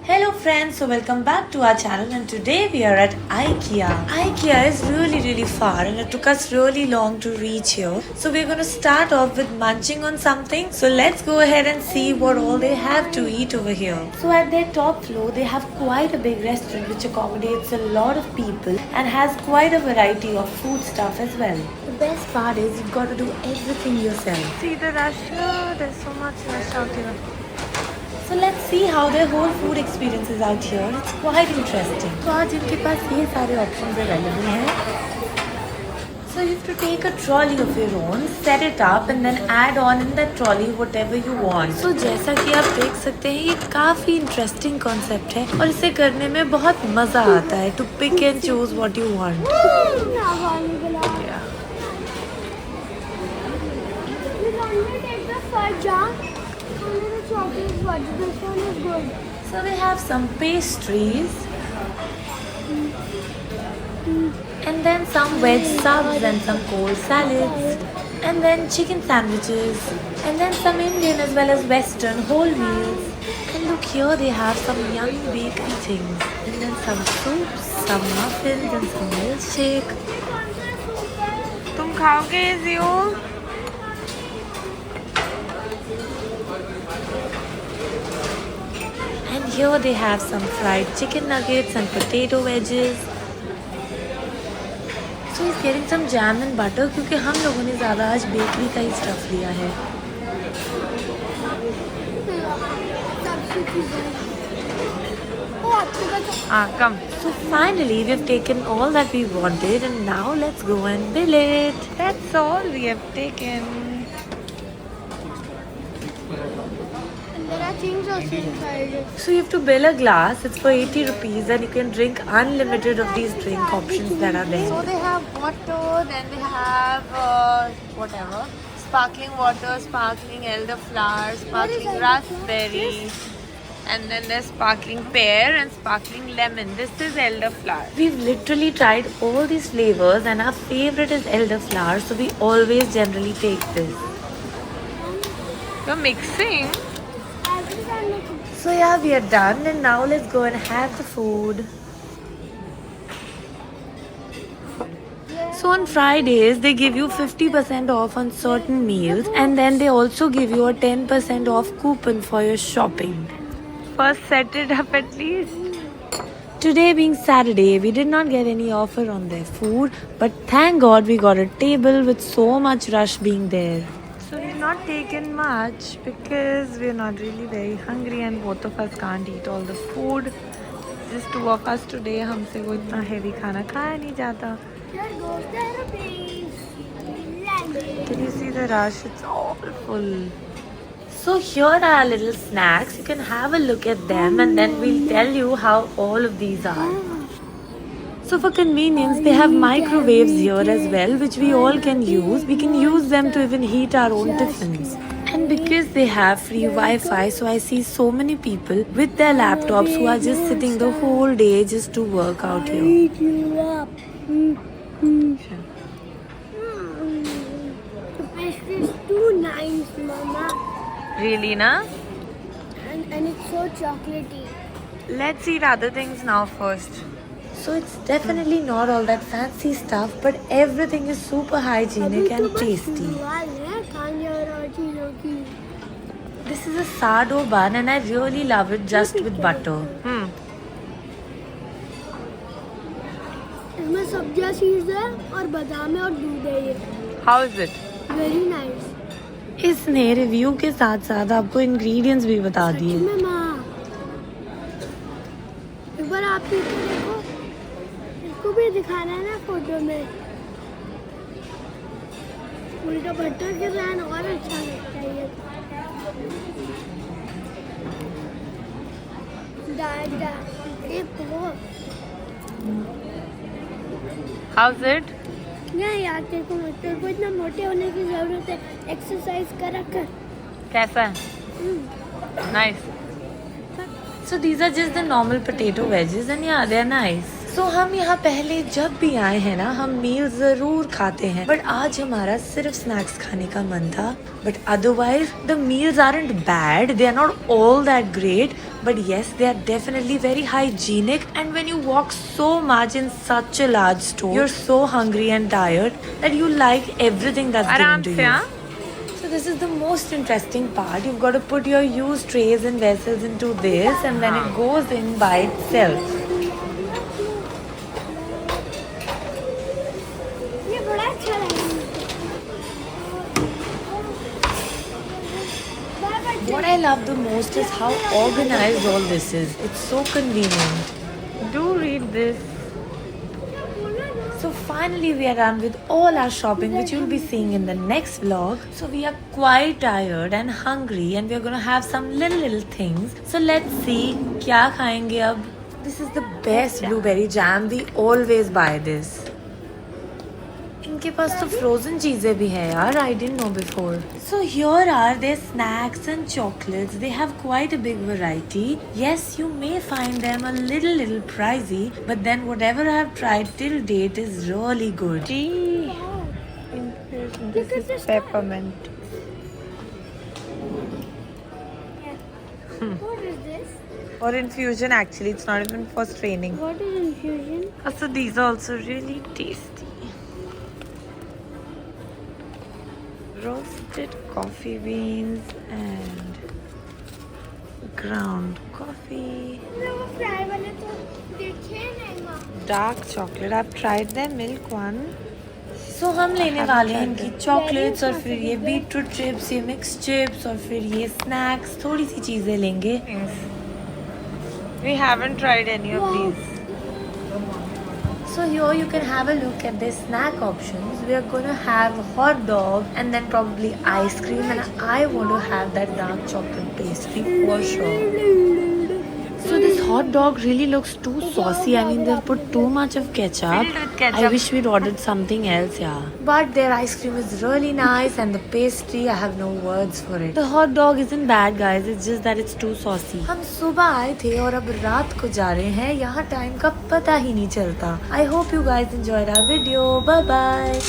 Hello friends, so welcome back to our channel and today we are at IKEA. IKEA is really far and it took us really long to reach here. So we're going to start off with munching on something. So let's go ahead and see what all they have to eat over here. So at their top floor they have quite a big restaurant which accommodates a lot of people and has quite a variety of food stuff as well. The best part is you've got to do everything yourself. See the rush here, there's so much rush out here. So let's see how their whole food experience is out here. It's quite interesting. तो आज इनके पास ये सारे options available हैं. So you have to take a trolley of your own, set it up and then add on in that trolley whatever you want. So जैसा कि आप देख सकते हैं ये काफ़ी interesting concept है और इसे करने में बहुत मज़ा आता है. To pick and choose what you want. This one is good. So we have some pastries and then some veg subs and some cold salads and then chicken sandwiches and then some Indian as well as Western whole meals. And look here they have some yummy bakery things and then some soups, some muffins and some milkshake. तुम खाओगे जियो? And here they have some fried chicken nuggets and potato wedges. So he's getting some jam and butter क्योंकि हम लोगों ने ज़्यादा आज bakery का ही stuff लिया है. Come. So finally we've taken all that we wanted and now let's go and bill it. That's all we have taken. There are things also inside it. So you have to bill a glass. It's for 80 rupees and you can drink unlimited of these drink options that are there. So they have water, then they have whatever, sparkling water, sparkling elderflower, sparkling raspberry, and then there's sparkling pear and sparkling lemon. This is elderflower. We've literally tried all these flavors and our favorite is elderflower, so we always generally take this. You're mixing. So yeah, we are done and now let's go and have the food. So on Fridays, they give you 50% off on certain meals and then they also give you a 10% off coupon for your shopping. First set it up at least. Today being Saturday, we did not get any offer on their food, but thank God we got a table with so much rush being there. So we've not taken much because we're not really very hungry and both of us can't eat all the food. Just two of us today, हमसे वो इतना heavy खाना खाया नहीं जाता. Here goes the aeroplanes. Landing. Can you see the rush? It's all full. So here are our little snacks. You can have a look at them and then we'll tell you how all of these are. So for convenience, they have microwaves here as well, which we all can use. We can use them to even heat our own tiffins. And because they have free Wi-Fi, so I see so many people with their laptops who are just sitting the whole day just to work out here. Eat you up. The pastry is too nice, Mama. Really, na? And it's so chocolatey. Let's eat other things now first. So it's definitely not all that fancy stuff, but everything is super hygienic and tasty. This is a sourdough bun and I really love it just with butter. इसमें सब्जियां seeds है और बादाम है और दूध है ये. How is it? Very nice. इसने रिव्यू के साथ साथ आपको इंग्रेडिएंट्स भी बता दिए. में माँ एक बार आप पीछे देखो, इसको भी दिखाना है ना फोटो में. उल्टा बटर के साथ और अच्छा लगता है ये. दादा एक बहुत How's it? नहीं यार, तेरे को इतना मोटे होने की जरूरत है. एक्सरसाइज करा कर. कैसा है? Nice. So these are just the normal potato wedges and yeah, they are nice. So हम यहाँ पहले जब भी आए हैं ना, हम मील ज़रूर खाते हैं, बट आज हमारा सिर्फ स्नैक्स खाने का मन था. But otherwise the meals aren't bad, they are not all that great, but yes, they are definitely very hygienic. And when you walk so much in such a large store, you're so hungry and tired that you like everything that's given to you. So this is the most interesting part. You've got to put your used trays and vessels into this, and then it goes in by itself. ये बड़ा अच्छा लगा What I love the most is how organized all this is. It's so convenient. Do read this. So finally we are done with all our shopping, which you'll be seeing in the next vlog. So we are quite tired and hungry, and we are going to have some little things. So let's see kya khayenge ab. This is the best blueberry jam. We always buy this. इनके पास तो frozen चीजें भी है यार. I didn't know before. So here are their snacks and chocolates. They have quite a big variety. Yes, you may find them a little pricey, but then whatever I have tried till date is really good. This is peppermint. What is this? Or infusion actually, it's not even for straining. What is infusion? So these are also really tasty. Roasted coffee beans and ground coffee. वो fry वाले तो देखे नहीं माँ. Dark chocolate. I've tried their milk one. So हम लेने वाले हैं इनकी चॉकलेट्स, और फिर ये बीटरूट चिप्स, ये मिक्स चिप्स, और फिर ये स्नैक्स. थोड़ी सी चीजें लेंगे. We haven't tried any of these. So here you can have a look at their snack options. We are going to have a hot dog and then probably ice cream, and I want to have that dark chocolate pastry for sure. So this hot dog really looks too saucy. I mean, they've put too much of ketchup. Filled with ketchup. I wish we'd ordered something else, yeah. But their ice cream is really nice, and the pastry, I have no words for it. The hot dog isn't bad, guys. It's just that it's too saucy. हम सुबह आए थे और अब रात को जा रहे हैं. यहाँ टाइम का पता ही नहीं चलता. I hope you guys enjoyed our video. Bye bye.